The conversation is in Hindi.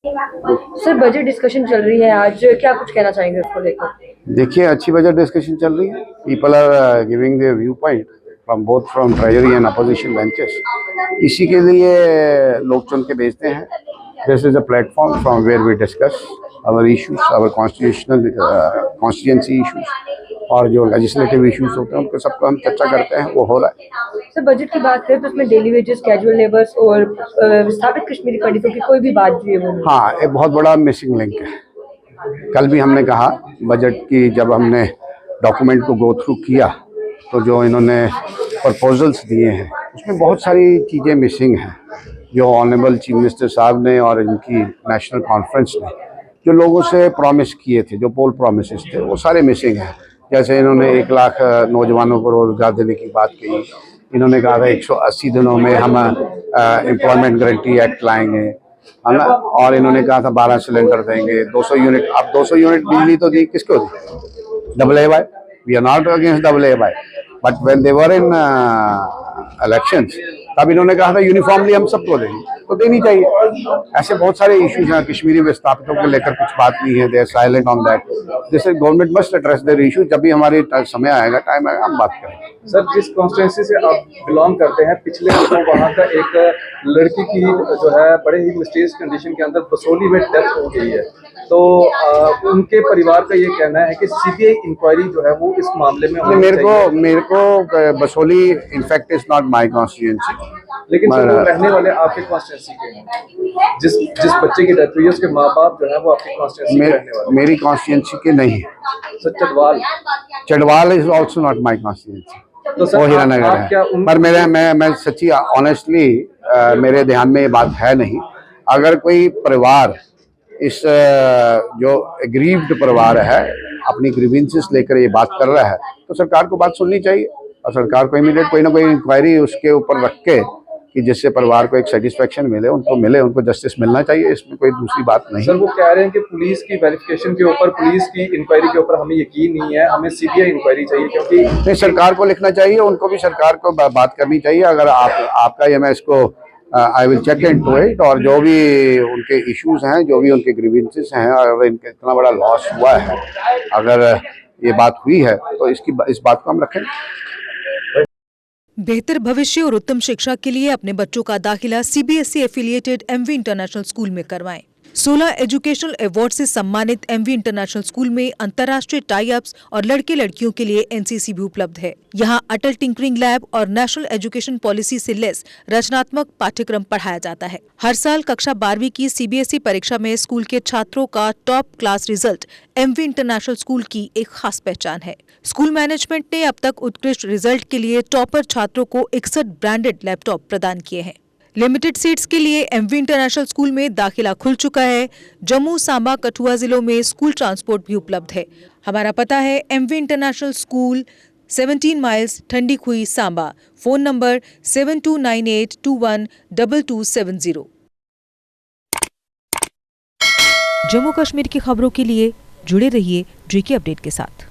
सर बजट डिस्कशन चल रही है आज, क्या कुछ कहना चाहेंगे उसको लेकर? देखिए, अच्छी बजट डिस्कशन चल रही है। People are giving their view point from treasury and opposition benches. इसी के लिए लोग चुन के भेजते हैं। This is a platform from where we discuss our issues, our constitutional constituency issues, और जो लेजिस्लेटिव इश्यूज होते हैं उनको सबको हम चर्चा करते हैं। वो हो रहा है। सर बजट की बात करें तो उसमें डेली वेजेस, कैजुअल लेबर्स और विस्थापित कश्मीरी पंडितों की कोई भी बात जो है वो नहीं। हाँ, एक बहुत बड़ा मिसिंग लिंक है। कल भी हमने कहा बजट की, जब हमने डॉक्यूमेंट को गो थ्रू किया तो जो इन्होंने प्रपोजल्स दिए हैं उसमें बहुत सारी चीज़ें मिसिंग हैं। जो ऑनरेबल चीफ मिनिस्टर साहब ने और इनकी नेशनल कॉन्फ्रेंस ने जो लोगों से प्रॉमिस किए थे, जो पोल प्रॉमिसेस थे, वो सारे मिसिंग हैं। जैसे इन्होंने 1 लाख नौजवानों को रोजगार देने की बात की। इन्होंने कहा था 180 दिनों में हम एम्प्लॉयमेंट गारंटी एक्ट लाएंगे, है ना। और इन्होंने कहा था 12 सिलेंडर देंगे, 200 यूनिट। अब 200 यूनिट बिजली तो दी किसको दी? Double A Y. We are not against double A Y, but when they were in elections तब इन्होंने कहा था यूनिफॉर्मली हम सबको देंगे, तो देनी चाहिए। ऐसे बहुत सारे इश्यूज हैं। कश्मीरी विस्थापितों को लेकर कुछ बात नहीं है, they are silent on that. जैसे government must address their issue. जब भी हमारे समय आएगा, टाइम आएगा, हम बात करेंगे। सर, जिस कॉन्स्टिट्यूंसी से आप बिलोंग करते हैं, पिछले दिनों वहाँ का एक लड़की की जो है बड़े ही मिस्टीरियस कंडीशन के अंदर बसोली में डेथ हो गई है। तो उनके परिवार का ये कहना है कि सीबीआई इंक्वायरी जो है वो इस मामले में मेरे को Basoli in fact is not my constituency, लेकिन सर वो रहने वाले आपके कॉन्स्टिट्यूंसी के हैं। जिस बच्चे की डेथ हुई है उसके माँ बाप जो है वो आपकी कॉन्स्टिट्यूंसी के रहने वाले। मेरी कॉन्स्टिट्यूंसी के नहीं है। Sir Chatwal is also not my constituency. तो सर वो हीरानगर है। पर मैं सच्ची ऑनेस्टली मेरे ध्यान में ये बात है नहीं। अगर कोई परिवार इस जो एग्रीव्ड परिवार है अपनी ग्रीवेंसेस लेकर ये बात कर रहा है तो सरकार को बात सुननी चाहिए, और सरकार को इमीडिएट कोई ना कोई इंक्वायरी उसके ऊपर रख के कि जिससे परिवार को एक सेटिस्फेक्शन मिले, उनको जस्टिस मिलना चाहिए। इसमें कोई दूसरी बात नहीं। सर वो कह रहे हैं कि पुलिस की वेरिफिकेशन के ऊपर, पुलिस की इंक्वायरी के ऊपर हमें यकीन नहीं है, हमें सीबीआई इंक्वायरी चाहिए। क्योंकि नहीं, सरकार को लिखना चाहिए, उनको भी सरकार को बात करनी चाहिए। अगर आपका ये, मैं इसको I will check into it, और जो भी उनके इश्यूज हैं, जो भी उनके ग्रीवेंसेस हैं, अगर इनका इतना बड़ा लॉस हुआ है, अगर ये बात हुई है तो इस बात को हम रखें। बेहतर भविष्य और उत्तम शिक्षा के लिए अपने बच्चों का दाखिला CBSE affiliated MV International School में करवाएं। 16 एजुकेशनल अवार्ड से सम्मानित एमवी इंटरनेशनल स्कूल में अंतर्राष्ट्रीय टाई अप्स और लड़के लड़कियों के लिए एनसीसी भी उपलब्ध है। यहाँ अटल टिंकरिंग लैब और नेशनल एजुकेशन पॉलिसी से लेस रचनात्मक पाठ्यक्रम पढ़ाया जाता है। हर साल कक्षा 12वीं की सीबीएसई परीक्षा में स्कूल के छात्रों का top class result MV International School की एक खास पहचान है। स्कूल मैनेजमेंट ने अब तक उत्कृष्ट रिजल्ट के लिए टॉपर छात्रों को 61 ब्रांडेड लैपटॉप प्रदान किए हैं। लिमिटेड सीट्स के लिए एमवी इंटरनेशनल स्कूल में दाखिला खुल चुका है। जम्मू, सांबा, कठुआ जिलों में स्कूल ट्रांसपोर्ट भी उपलब्ध है। हमारा पता है MV International school, 17 miles, Thandi Khui, Samba. Phone number 7298212270। Jammu Kashmir की खबरों के लिए जुड़े रहिए JK अपडेट के साथ।